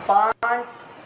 5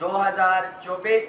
2024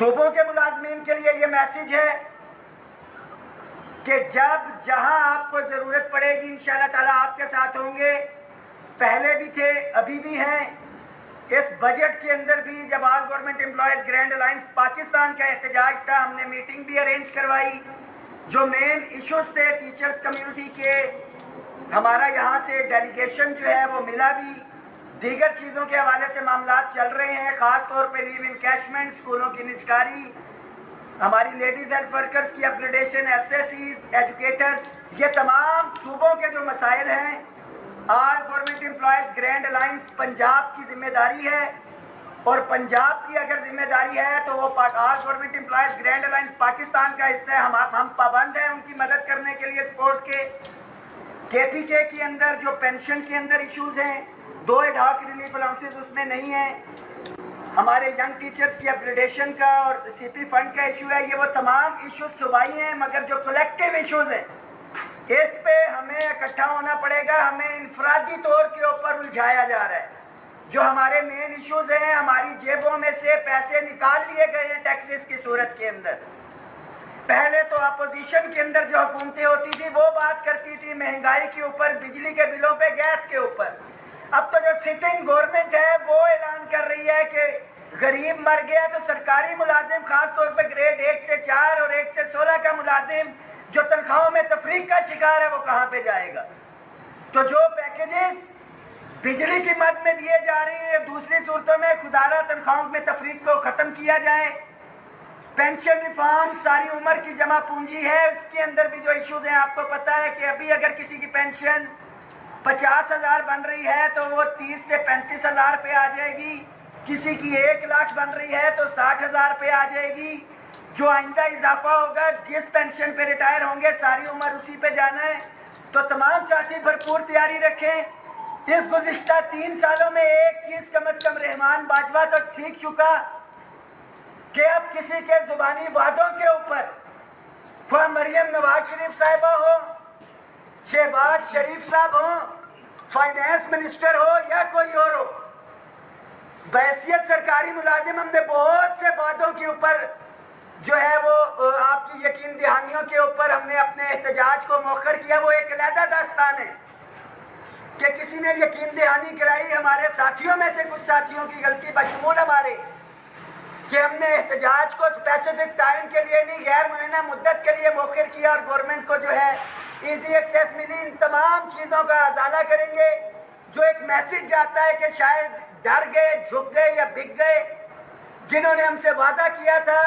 صوبوں کے ملازمین کے لیے یہ میسج ہے کہ جب جہاں آپ کو ضرورت پڑے گی انشاءاللہ تعالیٰ آپ کے ساتھ ہوں گے. پہلے بھی تھے، ابھی بھی ہیں. اس بجٹ کے اندر بھی جب آل government employees grand alliance Pakistan کا احتجاج تھا، ہم نے میٹنگ بھی ارینج کروائی. جو مین ایشوز تھے ٹیچرز کمیونٹی کے، ہمارا یہاں سے ڈیلیگیشن جو ہے وہ ملا بھی. دیگر چیزوں کے حوالے سے معاملات چل رہے ہیں، خاص طور پہ لیو انکیشمنٹ، اسکولوں کی نجکاری، ہماری لیڈیز ہیلتھ ورکرز کی upgradation, S S Cs, educators. یہ تمام صوبوں کے جو مسائل ہیں all government employees grand alliance Punjab کی ذمہ داری ہے. اور پنجاب کی اگر ذمہ داری ہے تو وہ آل government employees grand alliance Pakistan کا حصہ ہے. ہم پابند ہیں ان کی مدد کرنے کے لیے سپورٹ کے. کے پی کے کے اندر جو پینشن کے اندر ایشوز ہیں، 2 ایڈ-ہاک ریلیف الاؤنسز اس میں نہیں ہیں. ہمارے ینگ ٹیچرز کی اپگریڈیشن کا اور سی پی فنڈ کا ایشو ہے. یہ وہ تمام ایشوز صوبائی ہیں، مگر جو کلیکٹیو ایشوز ہیں اس پہ ہمیں اکٹھا ہونا پڑے گا. ہمیں انفرادی طور کے اوپر الجھایا جا رہا ہے. جو ہمارے مین ایشوز ہیں، ہماری جیبوں میں سے پیسے نکال لیے گئے ہیں ٹیکسز کی صورت کے اندر. پہلے تو اپوزیشن کے اندر جو حکومتیں ہوتی تھی وہ بات کرتی تھی مہنگائی کے اوپر، بجلی کے بلوں پہ، گیس کے اوپر. اب تو جو سٹنگ گورنمنٹ ہے وہ اعلان کر رہی ہے کہ غریب مر گیا تو سرکاری ملازم، خاص طور پہ گریڈ 1 سے 4 اور 1 سے 16 کا ملازم جو تنخواہوں میں تفریق کا شکار ہے وہ کہاں پہ جائے گا؟ تو جو پیکیجز بجلی کی مد میں دیے جا رہے ہیں، دوسری صورتوں میں خدارہ تنخواہوں میں تفریق کو ختم کیا جائے. پینشن ریفارم ساری عمر کی جمع پونجی ہے، اس کے اندر بھی جو ایشوز ہیں آپ کو پتا ہے کہ ابھی اگر کسی کی پینشن 50,000 بن رہی ہے تو وہ 30 سے 35,000 پہ آ جائے گی. کسی کی 1 لاکھ بن رہی ہے تو 60,000 پہ آ جائے گی. جو آئندہ اضافہ ہوگا جس پینشن پہ ریٹائر ہوں گے ساری عمر اسی پہ جانا ہے. تو تمام ساتھی بھرپور تیاری رکھیں. اس گزشتہ 3 سالوں میں ایک چیز کم از کم رحمان باجوہ تو سیکھ چکا کہ اب کسی کے زبانی وعدوں کے اوپر، خواہ مریم نواز شریف صاحبہ ہو، شہباز شریف صاحب ہو، فائنانس منسٹر ہو یا کوئی اور ہو، بحیثیت سرکاری ملازم ہم نے بہت سے وعدوں کے اوپر جو ہے وہ آپ کی یقین دہانیوں کے اوپر ہم نے اپنے احتجاج کو مؤخر کیا. وہ ایک علیحدہ داستان ہے کہ کسی نے یقین دہانی کرائی. ہمارے ساتھیوں میں سے کچھ ساتھیوں کی غلطی بشمول ہمارے کہ ہم نے احتجاج کو اسپیسیفک ٹائم کے لیے نہیں، غیر معینہ مدت کے لیے مؤخر کیا اور گورنمنٹ کو جو ہے ایزی ایکسیس ملی. ان تمام چیزوں کا ازالہ کریں گے. جو ایک میسج جاتا ہے کہ شاید ڈر گئے، جھک گئے یا بک گئے. جنہوں نے ہم سے وعدہ کیا تھا،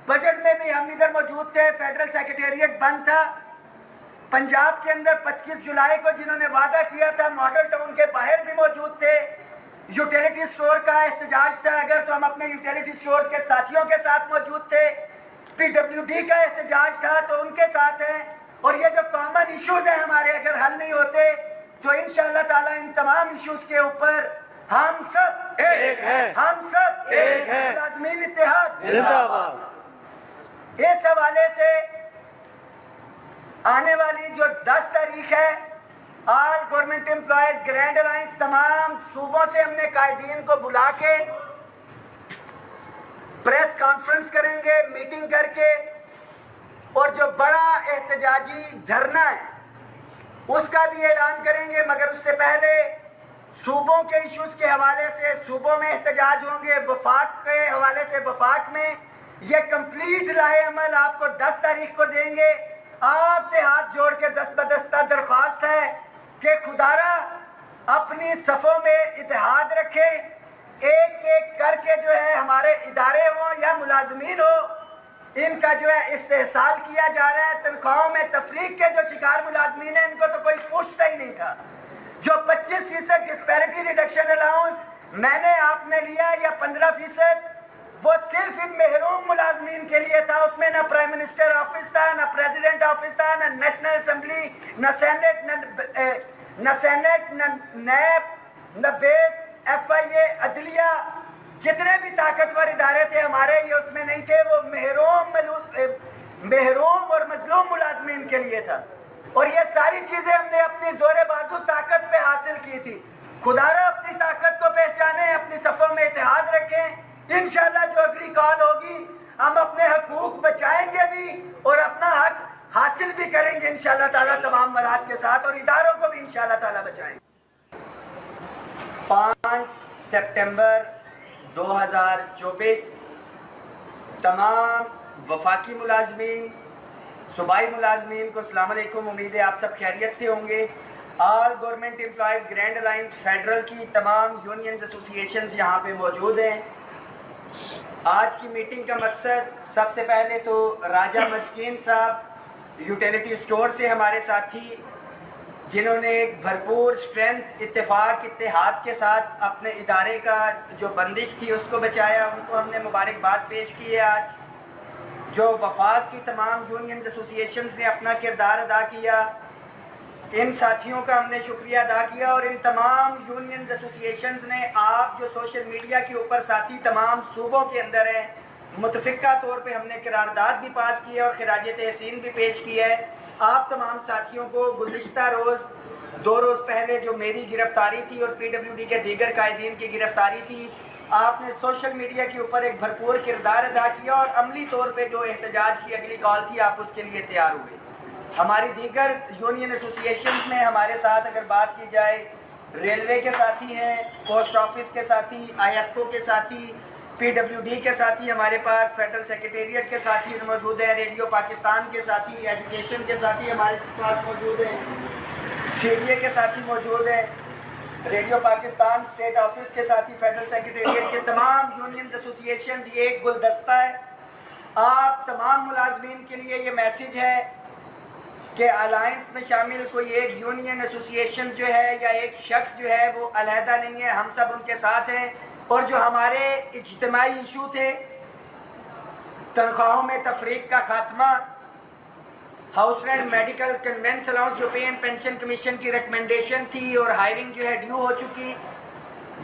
بجٹ میں بھی ہم ادھر موجود تھے، فیڈرل سیکریٹریٹ بند تھا. پنجاب کے اندر 25 جولائی کو جنہوں نے وعدہ کیا تھا ماڈل ٹاؤن کے باہر بھی موجود تھے. یوٹیلیٹی سٹور کا احتجاج تھا، اگر تو ہم اپنے یوٹیلیٹی سٹور کے ساتھیوں کے ساتھ موجود تھے. پی ڈبلیو ڈی کا احتجاج تھا تو ان کے ساتھ ہیں. اور یہ جو کامن ایشوز ہیں ہمارے اگر حل نہیں ہوتے تو انشاءاللہ تعالیٰ ان تمام ایشوز کے اوپر ہم سب ایک ہیں، ہم سب ایک ہیں، ملازمین اتحاد زندہ باد. اس حوالے سے آنے والی جو 10 تاریخ ہے، آل گورنمنٹ امپلائیز گرینڈ الائنس تمام صوبوں سے ہم نے قائدین کو بلا کے پریس کانفرنس کریں گے، میٹنگ کر کے، اور جو بڑا احتجاجی دھرنا ہے اس کا بھی اعلان کریں گے. مگر اس سے پہلے صوبوں کے ایشوز کے حوالے سے صوبوں میں احتجاج ہوں گے. وفاق کے حوالے سے وفاق میں یہ کمپلیٹ راہ عمل آپ کو 10 تاریخ کو دیں گے. آپ سے ہاتھ جوڑ کے دست بدستہ درخواست ہے کہ خدارہ اپنی صفوں میں اتحاد رکھیں. ایک ایک کر کے جو ہے ہمارے ادارے ہوں یا ملازمین ہو، ان کا جو ہے استحصال کیا جا رہا ہے. تنخواہوں میں تفریق کے جو شکار ملازمین ہیں ان کو تو کوئی پوچھتا ہی نہیں تھا. جو 25% ڈسپیرٹی ریڈکشن الاؤنس میں نے آپ نے لیا یا 15%، وہ صرف ان محروم ملازمین کے لیے تھا. اس میں نہ پرائم منسٹر آفس تھا، نہ پریزیڈنٹ آفس تھا، نہ نیشنل اسمبلی، نہ سینٹ، نہ نیب، نہ بیس، ایف آئی اے، عدلیہ، جتنے بھی طاقتور ادارے تھے ہمارے یہ اس میں نہیں تھے. وہ محروم اور مظلوم ملازمین کے لیے تھا. اور یہ ساری چیزیں ہم نے اپنی زور بازو طاقت پہ حاصل کی تھی. خدارہ اپنی طاقت کو پہچانیں، اپنی صفوں میں اتحاد رکھیں. انشاءاللہ جو اگلی کال ہوگی ہم اپنے حقوق بچائیں گے بھی اور اپنا حق حاصل بھی کریں گے انشاءاللہ تعالیٰ تمام مراد کے ساتھ، اور اداروں کو بھی انشاءاللہ تعالیٰ بچائیں گے۔ 5 سپٹمبر 2024 تمام وفاقی ملازمین، صوبائی ملازمین کو السلام علیکم، امید ہے آپ سب خیریت سے ہوں گے۔ آل government employees grand alliance federal کی تمام یونینز ایسوسی ایشنز یہاں پہ موجود ہیں۔ آج کی میٹنگ کا مقصد سب سے پہلے تو راجہ مسکین صاحب یوٹیلیٹی سٹور سے ہمارے ساتھی جنہوں نے ایک بھرپور سٹرینتھ، اتفاق، اتحاد کے ساتھ اپنے ادارے کا جو بندش تھی اس کو بچایا، ان کو ہم نے مبارکباد پیش کی ہے۔ آج جو وفاق کی تمام یونینز ایسوسی ایشنز نے اپنا کردار ادا کیا، ان ساتھیوں کا ہم نے شکریہ ادا کیا، اور ان تمام یونینز ایسوسی ایشنز نے آپ جو سوشل میڈیا کے اوپر ساتھی تمام صوبوں کے اندر ہیں، متفقہ طور پہ ہم نے قرارداد بھی پاس کی ہے اور خراج تحسین بھی پیش کی ہے۔ آپ تمام ساتھیوں کو گزشتہ روز 2 روز پہلے جو میری گرفتاری تھی اور پی ڈبلیو ڈی کے دیگر قائدین کی گرفتاری تھی، آپ نے سوشل میڈیا کے اوپر ایک بھرپور کردار ادا کیا اور عملی طور پہ جو احتجاج کی اگلی کال تھی آپ اس کے لیے تیار ہوئے۔ ہماری دیگر یونین ایسوسی ایشنز میں ہمارے ساتھ اگر بات کی جائے، ریلوے کے ساتھی ہیں، پوسٹ آفس کے ساتھی، آئی ایس کو کے ساتھی، پی ڈبلیو ڈی کے ساتھی، ہمارے پاس فیڈرل سیکریٹریٹ کے ساتھی موجود ہیں، ریڈیو پاکستان کے ساتھی، ایجوکیشن کے ساتھی ہمارے پاس موجود ہیں، سی ڈی اے کے ساتھی موجود ہیں، ریڈیو پاکستان اسٹیٹ آفس کے ساتھی، فیڈرل سیکریٹریٹ کے تمام یونینز ایسوسی ایشنز، یہ ایک گلدستہ ہے۔ آپ تمام ملازمین کے لیے یہ میسیج ہے کہ الائنس میں شامل کوئی ایک یونین ایسوسی ایشن جو ہے یا ایک شخص جو ہے وہ علیحدہ نہیں ہے، ہم سب ان کے ساتھ ہیں، اور جو ہمارے اجتماعی ایشو تھے، تنخواہوں میں تفریق کا خاتمہ، house rent, medical, conveyance allowance جو پے اینڈ پینشن کمیشن کی ریکمنڈیشن تھی اور ہائرنگ جو ہے ڈیو ہو چکی،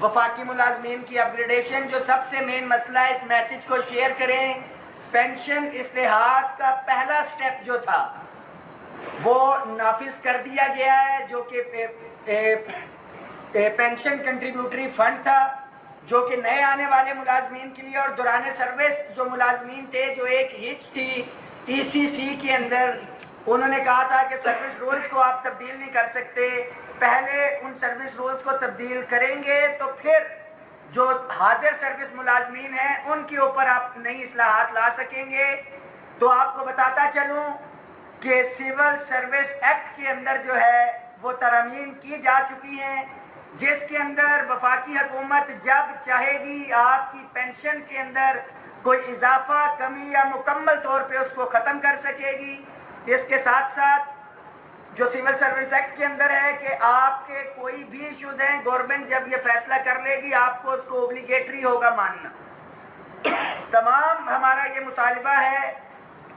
وفاقی ملازمین کی اپ گریڈیشن جو سب سے مین مسئلہ ہے، اس میسیج کو شیئر کریں۔ پینشن اصلاحات کا پہلا سٹیپ جو تھا وہ نافذ کر دیا گیا ہے، جو کہ پینشن کنٹریبیوٹری فنڈ تھا، جو کہ نئے آنے والے ملازمین کے لیے اور دوران سروس جو ملازمین تھے، جو ایک ہچ تھی ای سی سی کے اندر، انہوں نے کہا تھا کہ سروس رولز کو آپ تبدیل نہیں کر سکتے، پہلے ان سروس رولز کو تبدیل کریں گے تو پھر جو حاضر سروس ملازمین ہیں ان کے اوپر آپ نئی اصلاحات لا سکیں گے۔ تو آپ کو بتاتا چلوں کہ سول سروس ایکٹ کے اندر جو ہے وہ ترامیم کی جا چکی ہیں، جس کے اندر وفاقی حکومت جب چاہے گی آپ کی پینشن کے اندر کوئی اضافہ، کمی یا مکمل طور پہ اس کو ختم کر سکے گی۔ اس کے ساتھ ساتھ جو سول سروس ایکٹ کے اندر ہے کہ آپ کے کوئی بھی ایشوز ہیں، گورنمنٹ جب یہ فیصلہ کر لے گی آپ کو اس کو اوبلیگیٹری ہوگا ماننا۔ تمام ہمارا یہ مطالبہ ہے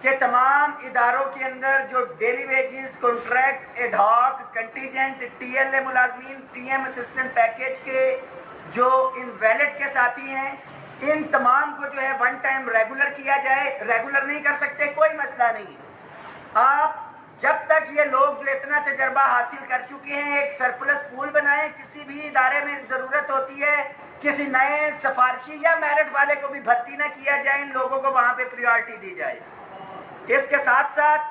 کہ تمام اداروں کے اندر جو daily wages, contract, ad hoc, contingent, T L A ملازمین، پی ایم اسسٹنٹ پیکیج کے جو انویلڈ کے ساتھی ہیں، ان تمام کو جو ہے ون ٹائم ریگولر کیا جائے۔ ریگولر نہیں کر سکتے کوئی مسئلہ نہیں، آپ جب تک یہ لوگ جو اتنا تجربہ حاصل کر چکے ہیں ایک سرپلس پول بنائیں، کسی بھی ادارے میں ضرورت ہوتی ہے کسی نئے سفارشی یا میرٹ والے کو بھی بھرتی نہ کیا جائے، ان لوگوں کو وہاں پہ پریورٹی دی جائے۔ اس کے ساتھ ساتھ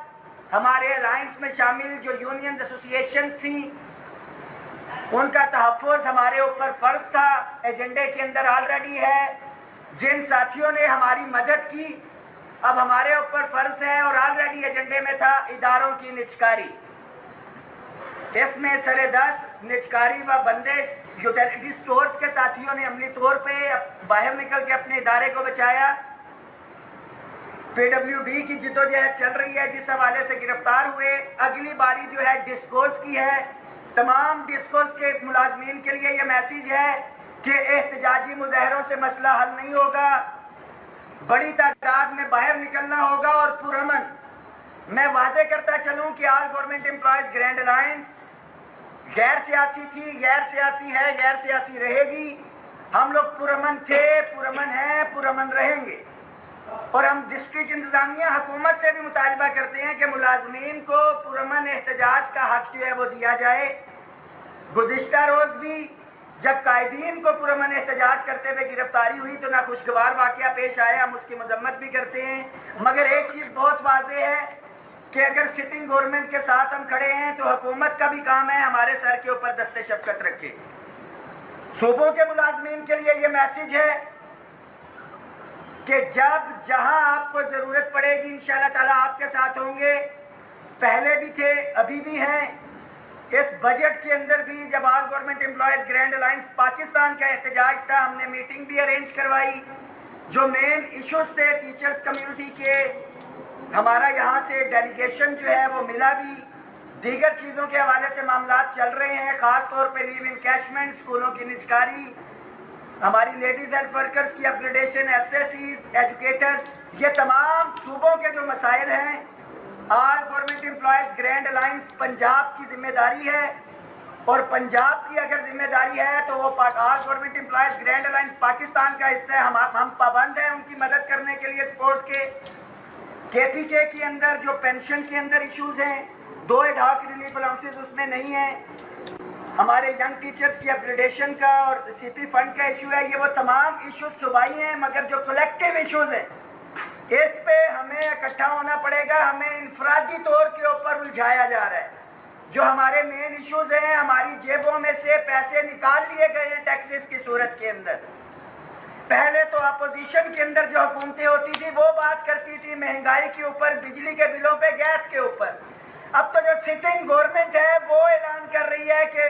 ہمارے الائنس میں شامل جو یونینز ایسوسی ایشن تھیں ان کا تحفظ ہمارے اوپر فرض تھا، ایجنڈے کے اندر آلریڈی ہے۔ جن ساتھیوں نے ہماری مدد کی اب ہمارے اوپر فرض ہے اور آلریڈی ایجنڈے میں تھا اداروں کی نجکاری۔ اس میں سرے 10 نجکاری و بندش یوٹیلیٹی سٹورز کے ساتھیوں نے عملی طور پہ باہر نکل کے اپنے ادارے کو بچایا۔ پی ڈبلیو ڈی کی جدوجہد چل رہی ہے، جس حوالے سے گرفتار ہوئے، اگلی باری جو ہے ڈسکوز کی ہے۔ تمام ڈسکوز کے ملازمین کے لیے یہ میسیج ہے کہ احتجاجی مظاہروں سے مسئلہ حل نہیں ہوگا، بڑی تعداد میں باہر نکلنا ہوگا اور پرامن۔ میں واضح کرتا چلوں کہ آل گورنمنٹ امپلائیز گرینڈ الائنس غیر سیاسی تھی، غیر سیاسی ہے، غیر سیاسی رہے گی۔ ہم لوگ پرامن تھے، پرامن ہیں، پرامن رہیں گے، اور ہم ڈسٹرکٹ انتظامیہ حکومت سے بھی مطالبہ کرتے ہیں کہ ملازمین کو پرامن احتجاج کا حق جو ہے وہ دیا جائے۔ گزشتہ روز بھی جب قائدین کو پرامن احتجاج کرتے ہوئے گرفتاری ہوئی تو ناخوشگوار واقعہ پیش آیا، ہم اس کی مذمت بھی کرتے ہیں، مگر ایک چیز بہت واضح ہے کہ اگر سٹنگ گورنمنٹ کے ساتھ ہم کھڑے ہیں تو حکومت کا بھی کام ہے ہمارے سر کے اوپر دست شفقت رکھے۔ صوبوں کے ملازمین کے لیے یہ میسج ہے کہ جب جہاں آپ کو ضرورت پڑے گی انشاءاللہ تعالیٰ آپ کے ساتھ ہوں گے، پہلے بھی تھے ابھی بھی ہیں۔ اس بجٹ کے اندر بھی جب آل government employees grand alliance Pakistan کا احتجاج تھا، ہم نے میٹنگ بھی ارینج کروائی، جو مین ایشوز تھے ٹیچرز کمیونٹی کے، ہمارا یہاں سے ڈیلیگیشن جو ہے وہ ملا بھی، دیگر چیزوں کے حوالے سے معاملات چل رہے ہیں، خاص طور پہ لیو انکیشمنٹ، اسکولوں کی نجکاری، ہماری لیڈیز ہیلتھ ورکرز کی upgradation, S S Cs, educators, یہ تمام صوبوں کے جو مسائل ہیں all government employees grand alliance Punjab کی ذمہ داری ہے، اور پنجاب کی اگر ذمہ داری ہے تو وہ آل government employees grand alliance Pakistan کا حصہ ہے۔ ہم پابند ہیں ان کی مدد کرنے کے لیے سپورٹ کے پی کے کی اندر جو پینشن کے اندر ایشوز ہیں، 2 ایڈ ہاک ریلیف الاؤنسز اس میں نہیں ہیں، ہمارے ینگ ٹیچرز کی اپگریڈیشن کا اور سی پی فنڈ کا ایشو ہے، یہ وہ تمام ایشوز صوبائی ہیں، مگر جو کلیکٹیو ایشوز ہیں اس پہ ہمیں اکٹھا ہونا پڑے گا۔ ہمیں انفرادی طور کے اوپر الجھایا جا رہا ہے، جو ہمارے مین ایشوز ہیں، ہماری جیبوں میں سے پیسے نکال لیے گئے ہیں ٹیکسز کی صورت کے اندر۔ پہلے تو اپوزیشن کے اندر جو حکومتیں ہوتی تھی وہ بات کرتی تھی مہنگائی کے اوپر، بجلی کے بلوں پہ، گیس کے اوپر، اب تو جو سٹنگ گورنمنٹ ہے وہ اعلان کر رہی ہے کہ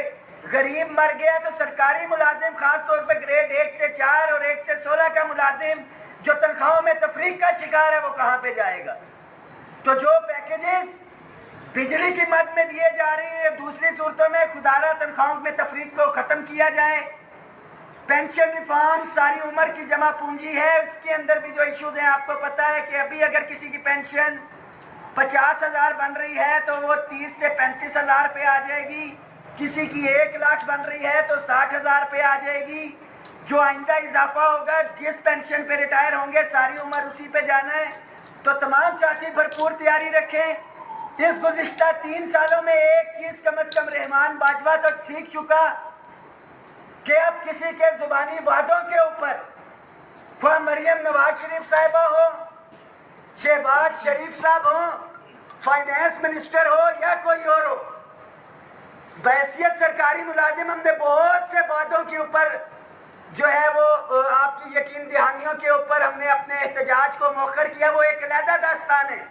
غریب مر گیا تو سرکاری ملازم، خاص طور پہ گریڈ 1 سے 4 اور 1 سے 16 کا ملازم جو تنخواہوں میں تفریق کا شکار ہے وہ کہاں پہ جائے گا؟ تو جو پیکیجز بجلی کی مد میں دیے جا رہے ہیں، دوسری صورتوں میں خدارہ تنخواہوں میں تفریق کو ختم کیا جائے۔ پینشن ریفارم ساری عمر کی جمع پونجی ہے، اس کے اندر بھی جو ایشوز ہیں آپ کو پتا ہے کہ ابھی اگر کسی کی پینشن 50,000 بن رہی ہے تو وہ 30 سے 35,000 پہ آ جائے گی، کسی کی 1 لاکھ بن رہی ہے تو 60,000 پہ آ جائے گی۔ جو آئندہ اضافہ ہوگا جس پینشن پہ ریٹائر ہوں گے ساری عمر اسی پہ جانا ہے، تو تمام ساتھی بھرپور تیاری رکھیں۔ اس گزشتہ 3 سالوں میں ایک چیز کم از کم رحمان باجوہ تو سیکھ چکا کہ اب کسی کے زبانی وعدوں کے اوپر، خواہ مریم نواز شریف صاحبہ ہو، شہباز شریف صاحب ہوں، فائنانس منسٹر ہو یا کوئی اور ہو، بحیثیت سرکاری ملازم ہم نے بہت سے وعدوں کے اوپر جو ہے وہ آپ کی یقین دہانیوں کے اوپر ہم نے اپنے احتجاج کو مؤخر کیا۔ وہ ایک علیحدہ داستان ہے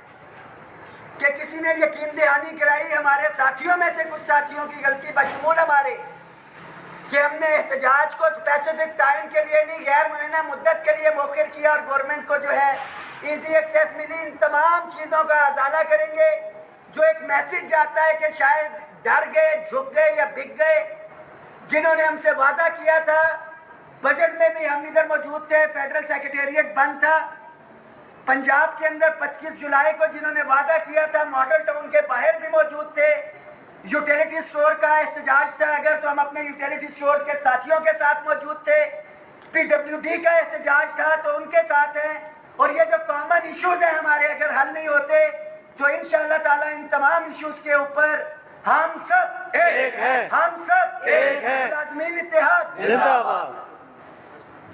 کہ کسی نے یقین دہانی کرائی، ہمارے ساتھیوں میں سے کچھ ساتھیوں کی غلطی بشمول ہمارے، کہ ہم نے احتجاج کو اسپیسیفک ٹائم کے لیے نہیں، غیر معینہ مدت کے لیے مؤخر کیا، اور گورنمنٹ کو جو ہے ایزی ایکسیس ملی۔ ان تمام چیزوں کا ازالہ کریں گے۔ جو ایک میسج جاتا ہے کہ شاید ڈر گئے، جھک گئے یا بک گئے، جنہوں نے ہم سے وعدہ کیا تھا، بجٹ میں بھی ہم ادھر موجود تھے، فیڈرل سیکریٹریٹ بند تھا، پنجاب کے اندر 25 جولائی کو جنہوں نے وعدہ کیا تھا ماڈل ٹاؤن کے باہر بھی موجود تھے، یوٹیلیٹی سٹور کا احتجاج تھا اگر تو ہم اپنے یوٹیلیٹی سٹور کے ساتھیوں کے ساتھ موجود تھے، پی ڈبلیو ڈی کا احتجاج تھا تو ان کے ساتھ ہیں، اور یہ جو کامن ایشوز ہیں ہمارے اگر حل نہیں ہوتے تو انشاءاللہ تعالی ان تمام ایشوز کے اوپر ہم سب ایک ہیں، ہم سب ایک ہیں، ملازمین اتحاد زندہ باد۔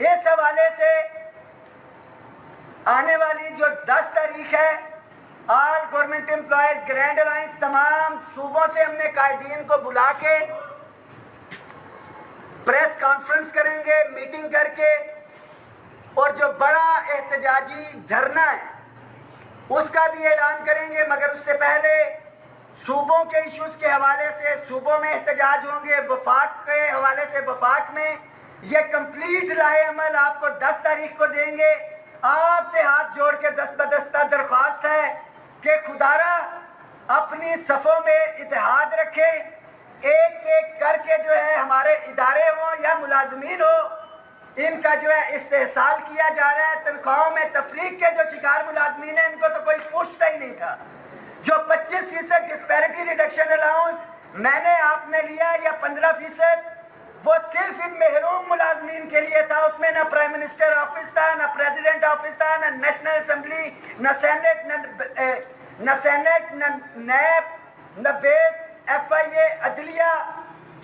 اس حوالے سے آنے والی جو 10 تاریخ ہے، آل گورنمنٹ امپلائیز گرینڈ الائنس تمام صوبوں سے ہم نے قائدین کو بلا کے پریس کانفرنس کریں گے، میٹنگ کر کے، اور جو بڑا احتجاجی دھرنا ہے اس کا بھی اعلان کریں گے۔ مگر اس سے پہلے صوبوں کے ایشوز کے حوالے سے صوبوں میں احتجاج ہوں گے، وفاق کے حوالے سے وفاق میں یہ کمپلیٹ لائحہ عمل آپ کو 10 تاریخ کو دیں گے۔ آپ سے ہاتھ جوڑ کے دست بدستہ درخواست ہے کہ خدارہ اپنی صفوں میں اتحاد رکھیں، ایک ایک کر کے جو ہے ہمارے ادارے ہوں یا ملازمین ہو، ان کا جو ہے استحصال کیا جا رہا ہے۔ تنخواہوں میں تفریق کے جو شکار ملازمین ہیں ان کو تو کوئی پوچھتا ہی نہیں تھا۔ جو 25% ڈسپیرٹی ریڈکشن الاؤنس میں نے آپ نے لیا یا 15%، وہ صرف ان محروم ملازمین کے لیے تھا۔ اس میں نہ پرائم منسٹر آفس تھا، نہ پریزیڈنٹ آفس تھا، نہ نیشنل اسمبلی، نہ سینٹ، نہ نیب، نہ بیس، ایف آئی اے، عدلیہ،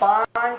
5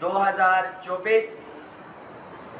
2024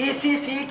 ECC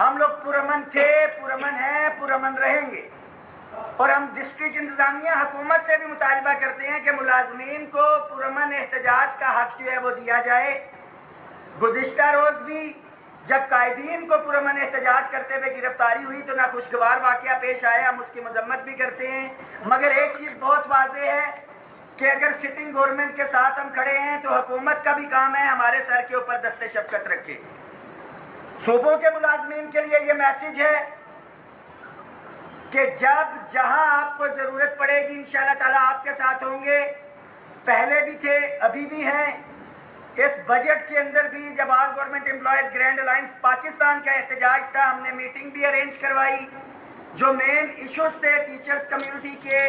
ہم لوگ پرامن تھے، پرامن ہیں، پرامن رہیں گے، اور ہم ڈسٹرکٹ انتظامیہ حکومت سے بھی مطالبہ کرتے ہیں کہ ملازمین کو پرامن احتجاج کا حق جو ہے وہ دیا جائے۔ گزشتہ روز بھی جب قائدین کو پرامن احتجاج کرتے ہوئے گرفتاری ہوئی تو ناخوشگوار واقعہ پیش آیا، ہم اس کی مذمت بھی کرتے ہیں، مگر ایک چیز بہت واضح ہے کہ اگر سٹنگ گورنمنٹ کے ساتھ ہم کھڑے ہیں تو حکومت کا بھی کام ہے ہمارے سر کے اوپر دست شفقت رکھے۔ صوبوں کے ملازمین کے لیے یہ میسج ہے کہ جب جہاں آپ کو ضرورت پڑے گی انشاءاللہ تعالیٰ آپ کے ساتھ ہوں گے، پہلے بھی تھے، ابھی بھی ہیں۔ اس بجٹ کے اندر بھی جب آل government employees grand alliance Pakistan کا احتجاج تھا، ہم نے میٹنگ بھی ارینج کروائی، جو مین ایشوز تھے ٹیچرز کمیونٹی کے،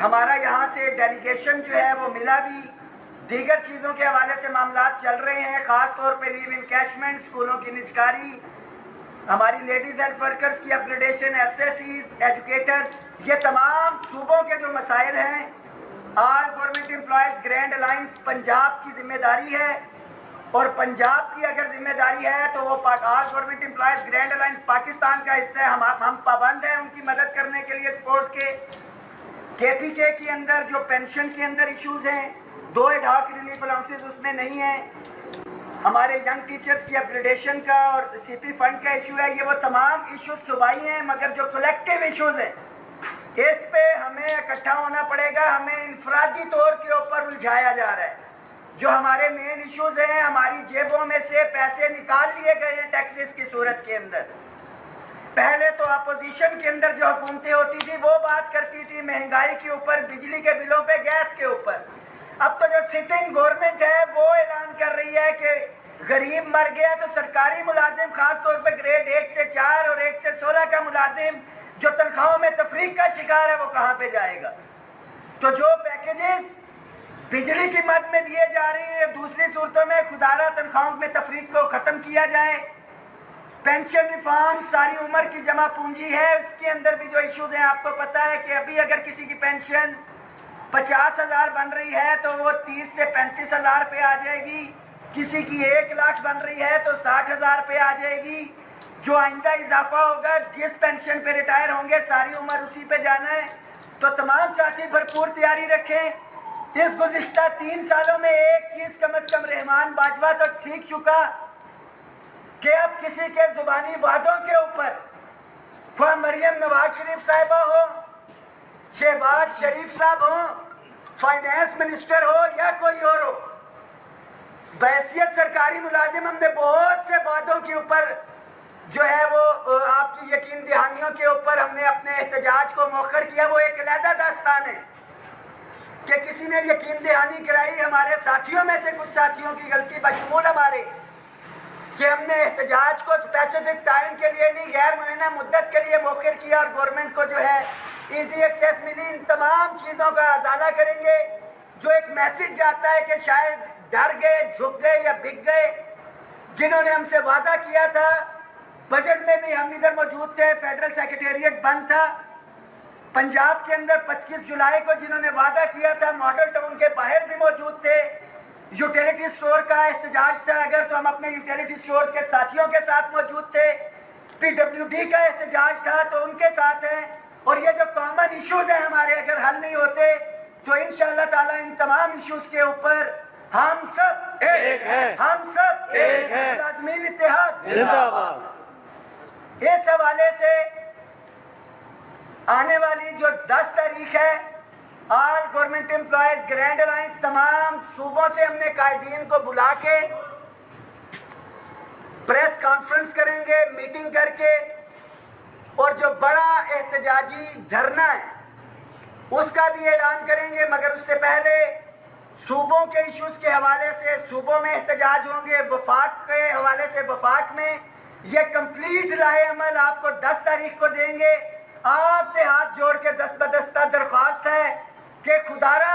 ہمارا یہاں سے ڈیلیگیشن جو ہے وہ ملا بھی، دیگر چیزوں کے حوالے سے معاملات چل رہے ہیں، خاص طور پہ لیو انکیشمنٹ، اسکولوں کی نجکاری، ہماری لیڈیز ہیلتھ ورکرز کی upgradation, S S Cs, educators, یہ تمام صوبوں کے جو مسائل ہیں all government employees grand alliance Punjab کی ذمہ داری ہے، اور پنجاب کی اگر ذمہ داری ہے تو وہ آل government employees grand alliance Pakistan کا حصہ ہے۔ ہم پابند ہیں ان کی مدد کرنے کے لیے سپورٹ کے پی کے کی اندر جو پینشن کے اندر ایشوز ہیں، 2 ایڈ ہاک ریلیف الاؤنسز اس میں نہیں ہیں، ہمارے ینگ ٹیچرز کی اپ گریڈیشن کا اور سی پی فنڈ کا ایشو ہے، یہ وہ تمام ایشوز صوبائی ہیں، مگر جو کلیکٹیو ایشوز ہیں اس پہ ہمیں اکٹھا ہونا پڑے گا، ہمیں انفرادی طور کے اوپر الجھایا جا رہا ہے۔ جو ہمارے مین ایشوز ہیں، ہماری جیبوں میں سے پیسے نکال لیے گئے ہیں ٹیکسز کی صورت کے اندر۔ پہلے تو اپوزیشن کے اندر جو حکومتیں ہوتی تھی وہ بات کرتی تھی مہنگائی کے اوپر، بجلی کے بلوں پہ، گیس کے اوپر، اب تو جو سٹنگ گورنمنٹ ہے وہ اعلان کر رہی ہے کہ غریب مر گیا تو سرکاری ملازم، خاص طور پہ گریڈ 1 سے 4 اور 1 سے 16 کا ملازم جو تنخواہوں میں تفریق کا شکار ہے وہ کہاں پہ جائے گا؟ تو جو پیکیجز بجلی کی مد میں دیے جا رہے ہیں، دوسری صورتوں میں خدارہ تنخواہوں میں تفریق کو ختم کیا جائے۔ پینشن ریفارم ساری عمر کی جمع پونجی ہے، اس کے اندر بھی جو ایشوز ہیں آپ کو پتا ہے کہ ابھی اگر کسی کی پینشن 50,000 بن رہی ہے تو وہ 30 سے 35,000 پہ آ جائے گی، کسی کی 1 لاکھ بن رہی ہے تو 60,000 پہ آ جائے گی۔ جو آئندہ اضافہ ہوگا جس پینشن پہ ریٹائر ہوں گے ساری عمر اسی پہ جانا ہے، تو تمام ساتھی بھرپور تیاری رکھیں۔ اس گزشتہ 3 سالوں میں ایک چیز کم از کم رحمان باجوہ تو سیکھ چکا کہ اب کسی کے زبانی وعدوں کے اوپر، خواہ مریم نواز شریف صاحبہ ہو، شہباز شریف صاحب ہوں، فائنانس منسٹر ہو یا کوئی اور ہو، بحیثیت سرکاری ملازم ہم نے بہت سے وعدوں کے اوپر جو ہے وہ آپ کی یقین دہانیوں کے اوپر ہم نے اپنے احتجاج کو مؤخر کیا۔ وہ ایک علیحدہ داستان ہے کہ کسی نے یقین دہانی کرائی، ہمارے ساتھیوں میں سے کچھ ساتھیوں کی غلطی بشمول ہمارے، کہ ہم نے احتجاج کو اسپیسیفک ٹائم کے لیے نہیں، غیر معینہ مدت کے لیے مؤخر کیا، اور گورنمنٹ کو جو ہے ایزی ایکسیس ملی۔ ان تمام چیزوں کا ازالہ کریں گے۔ جو ایک میسج جاتا ہے کہ شاید ڈر گئے، جھک گئے یا بک گئے، جنہوں نے ہم سے وعدہ کیا تھا، بجٹ میں بھی ہم ادھر موجود تھے، فیڈرل سیکریٹریٹ بند تھا، پنجاب کے اندر 25 جولائی کو جنہوں نے وعدہ کیا تھا ماڈل ٹاؤن کے باہر بھی موجود تھے۔ یوٹیلیٹی سٹور کا احتجاج تھا، اگر تو ہم اپنے یوٹیلیٹی سٹور کے ساتھیوں کے ساتھ موجود تھے۔ پی ڈبلیو ڈی کا احتجاج تھا تو ان کے ساتھ ہیں، اور یہ جو کامن ایشوز ہیں ہمارے اگر حل نہیں ہوتے تو انشاءاللہ تعالیٰ ان تمام ایشوز کے اوپر ہم سب ایک ہیں، ہم سب ایک ہیں، ملازمین اتحاد زندہ باد۔ اس حوالے سے آنے والی جو 10 تاریخ ہے، آل گورنمنٹ امپلائیز گرینڈ الائنس تمام صوبوں سے ہم نے قائدین کو بلا کے پریس کانفرنس کریں گے، میٹنگ کر کے، اور جو بڑا احتجاجی دھرنا ہے اس کا بھی اعلان کریں گے۔ مگر اس سے پہلے صوبوں کے ایشوز کے حوالے سے صوبوں میں احتجاج ہوں گے، وفاق کے حوالے سے وفاق میں یہ کمپلیٹ لائے عمل آپ کو 10 تاریخ کو دیں گے۔ آپ سے ہاتھ جوڑ کے دست بدستہ درخواست ہے کہ خدارہ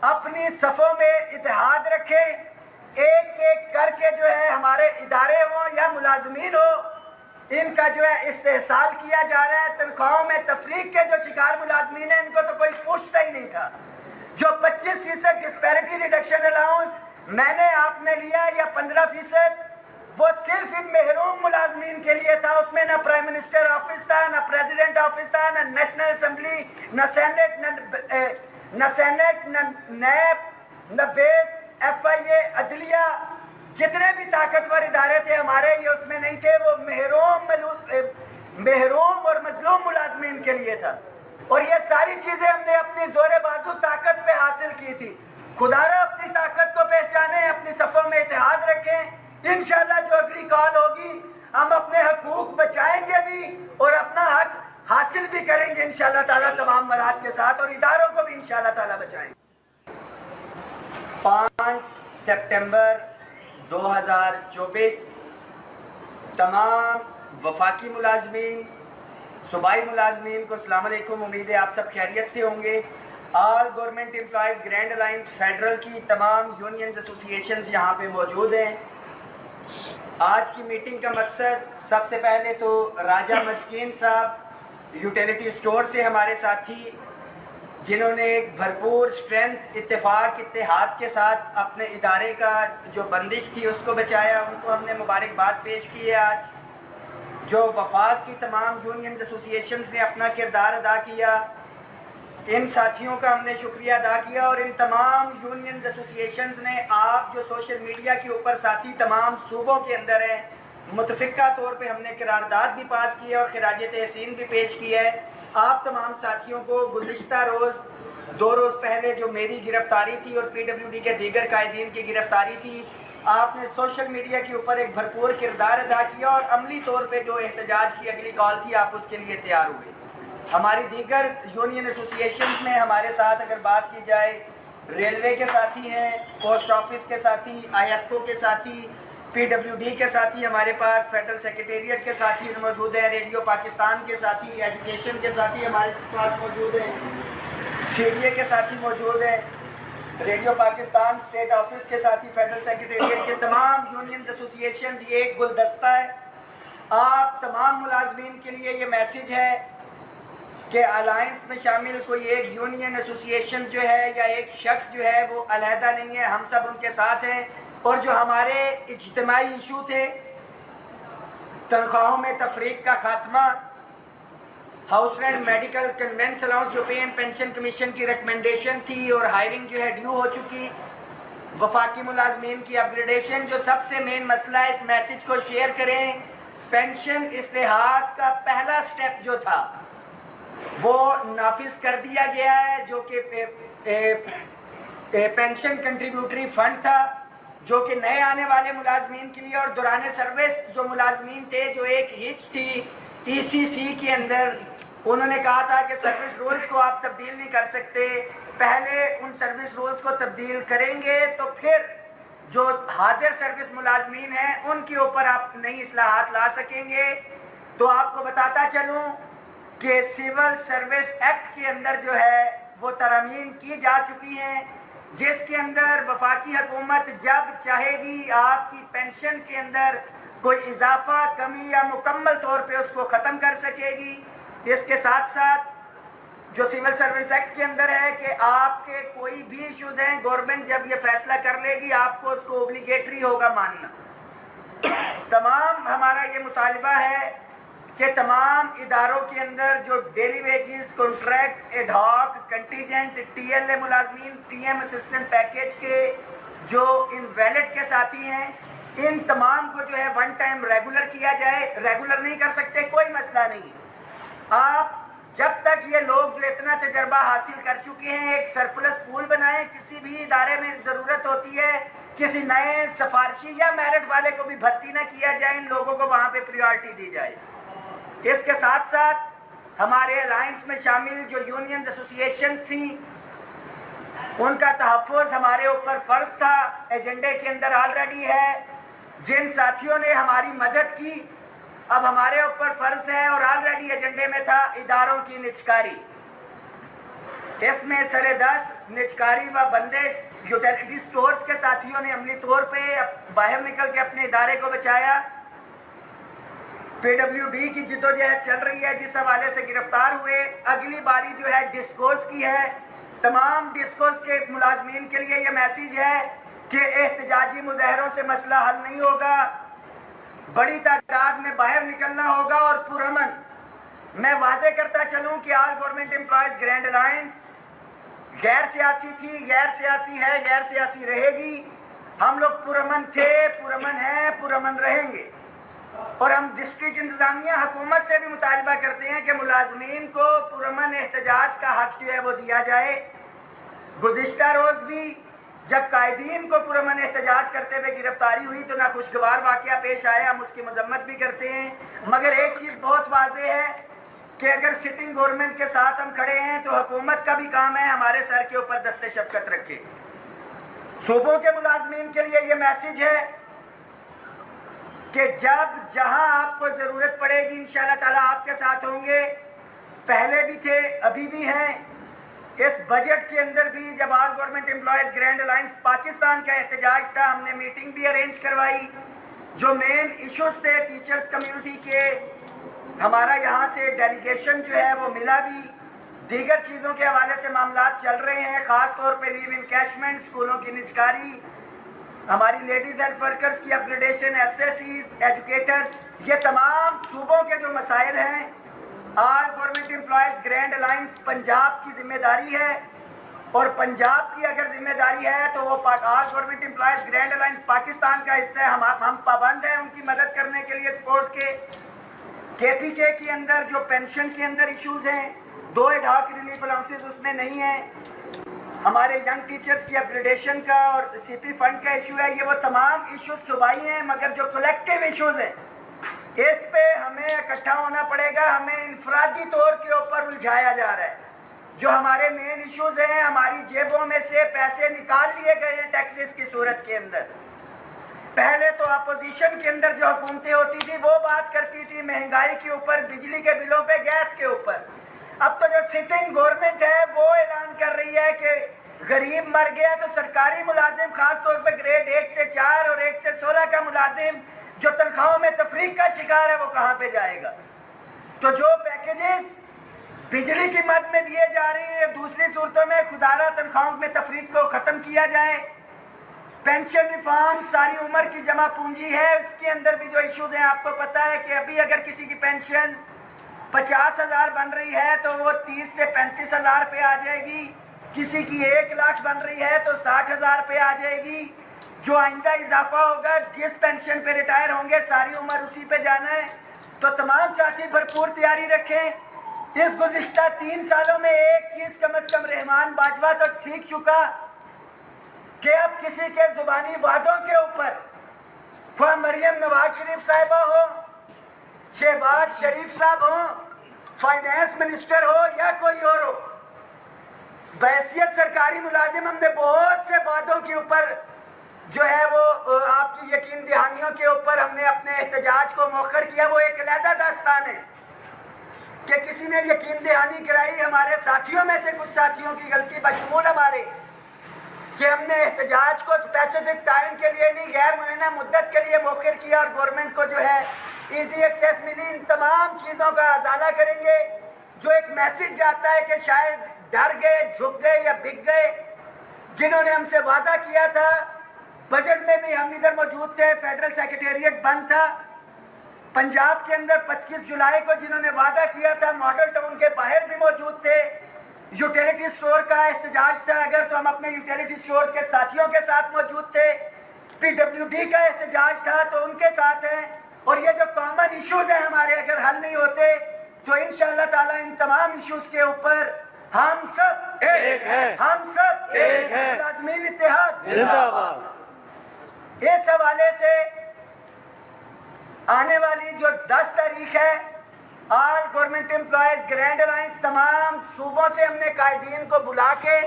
اپنی صفوں میں اتحاد رکھیں، ایک ایک کر کے جو ہے ہمارے ادارے ہوں یا ملازمین ہو، ان کا جو ہے استحصال کیا جا رہا ہے۔ تنخواہوں میں تفریق کے جو شکار ملازمین ہیں ان کو تو کوئی پوچھتا ہی نہیں تھا۔ جو 25% ڈسپیرٹی ریڈکشن الاؤنس میں نے آپ نے لیا یا 15%، وہ صرف ان محروم ملازمین کے لیے تھا. اس میں نہ پرائم منسٹر آفس تھا، نہ پریزیڈنٹ آفس تھا، نہ نیشنل اسمبلی، نہ سینٹ، نہ نیب، نہ بیس، ایف آئی اے، عدلیہ، جتنے بھی طاقتور ادارے تھے ہمارے یہ اس میں نہیں تھے. وہ محروم اور مظلوم ملازمین کے لیے تھا. اور یہ ساری چیزیں ہم نے اپنی زور بازو طاقت پہ حاصل کی تھی. خدا را اپنی طاقت کو پہچانیں، اپنی صفوں میں اتحاد رکھیں. انشاءاللہ جو اگلی کال ہوگی ہم اپنے حقوق بچائیں گے بھی اور اپنا حق حاصل بھی کریں گے انشاءاللہ تعالیٰ تمام مراد کے ساتھ، اور اداروں کو بھی انشاءاللہ تعالیٰ بچائیں گے. 5 سپٹمبر 2024 تمام وفاقی ملازمین، صوبائی ملازمین کو السلام علیکم. امید ہے آپ سب خیریت سے ہوں گے. آل government employees grand alliance federal کی تمام یونینز ایسوسیشنز یہاں پہ موجود ہیں. آج کی میٹنگ کا مقصد سب سے پہلے تو راجہ مسکین صاحب یوٹیلیٹی سٹور سے ہمارے ساتھی جنہوں نے ایک بھرپور سٹرینتھ، اتفاق، اتحاد کے ساتھ اپنے ادارے کا جو بندش تھی اس کو بچایا، ان کو ہم نے مبارکباد پیش کی ہے. آج جو وفاق کی تمام یونینز ایسوسیشنز نے اپنا کردار ادا کیا، ان ساتھیوں کا ہم نے شکریہ ادا کیا. اور ان تمام یونینز ایسوسیشنز نے آپ جو سوشل میڈیا کے اوپر ساتھی تمام صوبوں کے اندر ہیں، متفقہ طور پہ ہم نے قرارداد بھی پاس کی ہے اور خراج تحسین بھی پیش کی ہے. آپ تمام ساتھیوں کو گزشتہ روز 2 روز پہلے جو میری گرفتاری تھی اور پی ڈبلیو ڈی کے دیگر قائدین کی گرفتاری تھی، آپ نے سوشل میڈیا کے اوپر ایک بھرپور کردار ادا کیا اور عملی طور پہ جو احتجاج کی اگلی کال تھی آپ اس کے لیے تیار ہوئے. ہماری دیگر یونین ایسوسیشنز میں ہمارے ساتھ اگر بات کی جائے، ریلوے کے ساتھی ہیں، پوسٹ آفس کے ساتھی، آئی ایس کو کے ساتھی، پی ڈبلیو ڈی کے ساتھی ہمارے پاس، فیڈرل سیکریٹریٹ کے ساتھی موجود ہیں، ریڈیو پاکستان کے ساتھی، ایجوکیشن کے ساتھی ہمارے پاس موجود ہیں، سی ڈی اے کے ساتھی موجود ہیں، ریڈیو پاکستان اسٹیٹ آفس کے ساتھی، فیڈرل سیکریٹریٹ کے تمام یونینز ایسوسیشنز. یہ ایک گلدستہ ہے. آپ تمام ملازمین کے لیے یہ میسیج ہے کہ الائنس میں شامل کوئی ایک یونین ایسوسیشن جو ہے یا ایک شخص جو ہے وہ علیحدہ نہیں ہے، ہم سب ان کے ساتھ ہیں. اور جو ہمارے اجتماعی ایشو تھے، تنخواہوں میں تفریق کا خاتمہ، house rent, medical, conveyance allowance جو پے اینڈ پینشن کمیشن کی ریکمنڈیشن تھی اور ہائرنگ جو ہے ڈیو ہو چکی، وفاقی ملازمین کی اپ گریڈیشن جو سب سے مین مسئلہ ہے، اس میسیج کو شیئر کریں. پینشن اصلاحات کا پہلا سٹیپ جو تھا وہ نافذ کر دیا گیا ہے، جو کہ پینشن کنٹریبیوٹری فنڈ تھا، جو کہ نئے آنے والے ملازمین کے لیے اور دوران سروس جو ملازمین تھے، جو ایک ہچ تھی ای سی سی کے اندر. انہوں نے کہا تھا کہ سروس رولز کو آپ تبدیل نہیں کر سکتے، پہلے ان سروس رولز کو تبدیل کریں گے تو پھر جو حاضر سروس ملازمین ہیں ان کے اوپر آپ نئی اصلاحات لا سکیں گے. تو آپ کو بتاتا چلوں کہ سول سروس ایکٹ کے اندر جو ہے وہ ترامیم کی جا چکی ہیں، جس کے اندر وفاقی حکومت جب چاہے گی آپ کی پینشن کے اندر کوئی اضافہ، کمی یا مکمل طور پہ اس کو ختم کر سکے گی. اس کے ساتھ ساتھ جو سول سروس ایکٹ کے اندر ہے کہ آپ کے کوئی بھی ایشوز ہیں، گورنمنٹ جب یہ فیصلہ کر لے گی آپ کو اس کو اوبلیگیٹری ہوگا ماننا. تمام ہمارا یہ مطالبہ ہے کہ تمام اداروں کے اندر جو daily wages, contract, ad hoc, contingent, T L A ملازمین، ٹی ایم اسسٹنٹ پیکیج کے جو انویلڈ کے ساتھی ہیں، ان تمام کو جو ہے ون ٹائم ریگولر کیا جائے. ریگولر نہیں کر سکتے کوئی مسئلہ نہیں، آپ جب تک یہ لوگ جو اتنا تجربہ حاصل کر چکے ہیں ایک سرپلس پول بنائیں. کسی بھی ادارے میں ضرورت ہوتی ہے کسی نئے سفارشی یا میرٹ والے کو بھی بھرتی نہ کیا جائے، ان لوگوں کو وہاں پہ پریورٹی دی جائے. اس کے ساتھ ساتھ ہمارے الائنس میں شامل جو یونینز ایسوسیشن تھیں ان کا تحفظ ہمارے اوپر فرض تھا، ایجنڈے کے اندر آلریڈی ہے. جن ساتھیوں نے ہماری مدد کی اب ہمارے اوپر فرض ہے اور آلریڈی ایجنڈے میں تھا اداروں کی نجکاری. اس میں سرے 10 نجکاری و بندش یوٹیلیٹی سٹورز کے ساتھیوں نے عملی طور پہ باہر نکل کے اپنے ادارے کو بچایا. پی ڈبلیو ڈی کی جدوجہد چل رہی ہے جس حوالے سے گرفتار ہوئے. اگلی باری جو ہے ڈسکوز کی ہے. تمام ڈسکوز کے ملازمین کے لیے یہ میسیج ہے کہ احتجاجی مظاہروں سے مسئلہ حل نہیں ہوگا. بڑی تعداد میں باہر نکلنا ہوگا اور پرامن. میں واضح کرتا چلوں کہ آل گورنمنٹ امپلائیز گرینڈ الائنس غیر سیاسی تھی، غیر سیاسی ہے، غیر سیاسی رہے گی. ہم لوگ پرامن تھے، پرامن ہیں، پرامن رہیں گے. اور ہم ڈسٹرکٹ انتظامیہ حکومت سے بھی مطالبہ کرتے ہیں کہ ملازمین کو پرامن احتجاج کا حق جو ہے وہ دیا جائے. گزشتہ روز بھی جب قائدین کو پرامن احتجاج کرتے ہوئے گرفتاری ہوئی تو ناخوشگوار واقعہ پیش آیا، ہم اس کی مذمت بھی کرتے ہیں. مگر ایک چیز بہت واضح ہے کہ اگر سٹنگ گورنمنٹ کے ساتھ ہم کھڑے ہیں تو حکومت کا بھی کام ہے ہمارے سر کے اوپر دست شفقت رکھے. صوبوں کے ملازمین کے لیے یہ میسج ہے کہ جب جہاں آپ کو ضرورت پڑے گی انشاءاللہ تعالیٰ آپ کے ساتھ ہوں گے. پہلے بھی تھے، ابھی بھی ہیں. اس بجٹ کے اندر بھی جب آل government employees grand alliance Pakistan کا احتجاج تھا، ہم نے میٹنگ بھی ارینج کروائی. جو مین ایشوز تھے ٹیچرز کمیونٹی کے، ہمارا یہاں سے ڈیلیگیشن جو ہے وہ ملا بھی. دیگر چیزوں کے حوالے سے معاملات چل رہے ہیں، خاص طور پہ لیو انکیشمنٹ، اسکولوں کی نجکاری، ہماری لیڈیز ہیلتھ ورکرز کی upgradation, S S Cs, educators. یہ تمام صوبوں کے جو مسائل ہیں all government employees grand alliance Punjab کی ذمہ داری ہے. اور پنجاب کی اگر ذمہ داری ہے تو وہ آل government employees grand alliance Pakistan کا حصہ ہے. ہم پابند ہیں ان کی مدد کرنے کے لیے سپورٹ کے. کے پی کے کی اندر جو پینشن کے اندر ایشوز ہیں، 2 ایڈ ہاک ریلیف الاؤنسز اس میں نہیں ہیں. ہمارے ینگ ٹیچرز کی اپ گریڈیشن کا اور سی پی فنڈ کا ایشو ہے. یہ وہ تمام ایشوز صوبائی ہیں، مگر جو کلیکٹیو ایشوز ہیں اس پہ ہمیں اکٹھا ہونا پڑے گا. ہمیں انفرادی طور کے اوپر الجھایا جا رہا ہے. جو ہمارے مین ایشوز ہیں، ہماری جیبوں میں سے پیسے نکال لیے گئے ہیں ٹیکسز کی صورت کے اندر. پہلے تو اپوزیشن کے اندر جو حکومتیں ہوتی تھی وہ بات کرتی تھی مہنگائی کے اوپر، بجلی کے بلوں پہ، گیس کے اوپر. اب تو جو سٹنگ گورنمنٹ ہے وہ اعلان کر رہی ہے کہ غریب مر گیا تو سرکاری ملازم، خاص طور پہ گریڈ 1 سے 4 اور 1 سے 16 کا ملازم جو تنخواہوں میں تفریق کا شکار ہے وہ کہاں پہ جائے گا؟ تو جو پیکیجز بجلی کی مد میں دیے جا رہے ہیں، دوسری صورتوں میں خدارہ تنخواہوں میں تفریق کو ختم کیا جائے. پینشن ریفارم ساری عمر کی جمع پونجی ہے، اس کے اندر بھی جو ایشوز ہیں آپ کو پتا ہے کہ ابھی اگر کسی کی پینشن 50,000 بن رہی ہے تو وہ 30 سے 35,000 پہ آ جائے گی. کسی کی 1 لاکھ بن رہی ہے تو 60,000 پہ آ جائے گی. جو آئندہ اضافہ ہوگا جس پینشن پہ ریٹائر ہوں گے ساری عمر اسی پہ جانا ہے. تو تمام ساتھی بھرپور تیاری رکھیں. اس گزشتہ 3 سالوں میں ایک چیز کم از کم رحمان باجوہ تو سیکھ چکا کہ اب کسی کے زبانی وعدوں کے اوپر، خواہ مریم نواز شریف صاحبہ ہو، شہباز شریف صاحب ہوں، فائنانس منسٹر ہو یا کوئی اور ہو، بحیثیت سرکاری ملازم ہم نے بہت سے وعدوں کے اوپر جو ہے وہ آپ کی یقین دہانیوں کے اوپر ہم نے اپنے احتجاج کو مؤخر کیا. وہ ایک علیحدہ داستان ہے کہ کسی نے یقین دہانی کرائی. ہمارے ساتھیوں میں سے کچھ ساتھیوں کی غلطی بشمول ہمارے کہ ہم نے احتجاج کو اسپیسیفک ٹائم کے لیے نہیں، غیر معینہ مدت کے لیے مؤخر کیا اور گورنمنٹ کو جو ہے ایزی ایکسیس ملی. ان تمام چیزوں کا ازالہ کریں گے. جو ایک میسج جاتا ہے کہ شاید ڈر گئے، جھک گئے یا بک گئے جنہوں نے ہم سے وعدہ کیا تھا. بجٹ میں بھی ہم ادھر موجود تھے، فیڈرل سیکریٹریٹ بند تھا. پنجاب کے اندر 25 جولائی کو جنہوں نے وعدہ کیا تھا ماڈل ٹاؤن کے باہر بھی موجود تھے. یوٹیلیٹی سٹور کا احتجاج تھا، اگر تو ہم اپنے یوٹیلیٹی سٹور کے ساتھیوں کے ساتھ موجود تھے. پی ڈبلیو ڈی کا احتجاج تھا تو ان کے ساتھ ہیں. اور یہ جو کامن ایشوز ہیں ہمارے اگر حل نہیں ہوتے تو انشاءاللہ تعالی ان تمام ایشوز کے اوپر ہم سب ایک ہیں، ہم سب ایک ہیں، ملازمین اتحاد زندہ باد. اس حوالے سے آنے والی جو 10 تاریخ ہے آل گورنمنٹ امپلائیز گرینڈ الائنس تمام صوبوں سے ہم نے قائدین کو بلا کے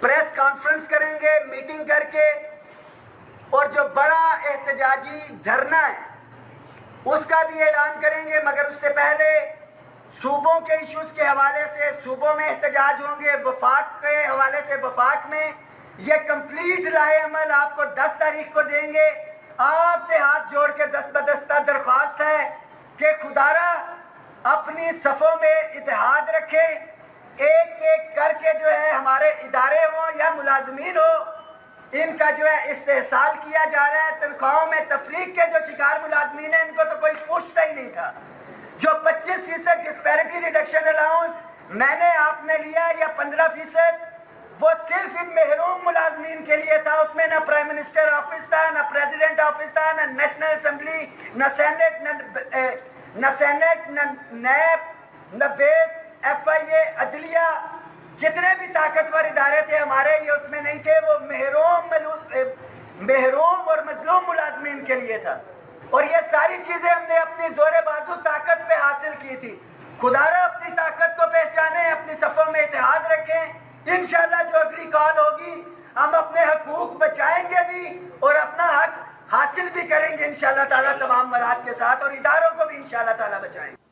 پریس کانفرنس کریں گے، میٹنگ کر کے، اور جو بڑا احتجاجی دھرنا ہے اس کا بھی اعلان کریں گے. مگر اس سے پہلے صوبوں کے ایشوز کے حوالے سے صوبوں میں احتجاج ہوں گے. وفاق کے حوالے سے وفاق میں یہ کمپلیٹ لائحہ عمل آپ کو 10 تاریخ کو دیں گے. آپ سے ہاتھ جوڑ کے دست بدستہ درخواست ہے کہ خدارہ اپنی صفوں میں اتحاد رکھیں. ایک ایک کر کے جو ہے ہمارے ادارے ہوں یا ملازمین ہو، ان کا جو ہے استحصال کیا جا رہا ہے. تنخواہوں میں تفریق کے جو شکار ملازمین ہیں ان کو تو کوئی پوچھتا ہی نہیں تھا. جو 25% ڈسپیرٹی ریڈکشن الاؤنس میں نے آپ نے لیا یا 15%، وہ صرف ان محروم ملازمین کے لیے تھا. اس میں نہ پرائم منسٹر آفس تھا، نہ پریزیڈنٹ آفس تھا، نہ نیشنل اسمبلی، نہ سینٹ، نہ نیب، نہ بیس، ایف آئی اے، عدلیہ، جتنے بھی طاقتور ادارے تھے ہمارے یہ اس میں نہیں تھے. وہ محروم اور مظلوم ملازمین کے لیے تھا. اور یہ ساری چیزیں ہم نے اپنی زور بازو طاقت پہ حاصل کی تھی. خدا را اپنی طاقت کو پہچانیں، اپنی صفوں میں اتحاد رکھیں. انشاءاللہ جو اگلی کال ہوگی ہم اپنے حقوق بچائیں گے بھی اور اپنا حق حاصل بھی کریں گے انشاءاللہ تعالیٰ تمام مراد کے ساتھ، اور اداروں کو بھی انشاءاللہ تعالیٰ بچائیں گے.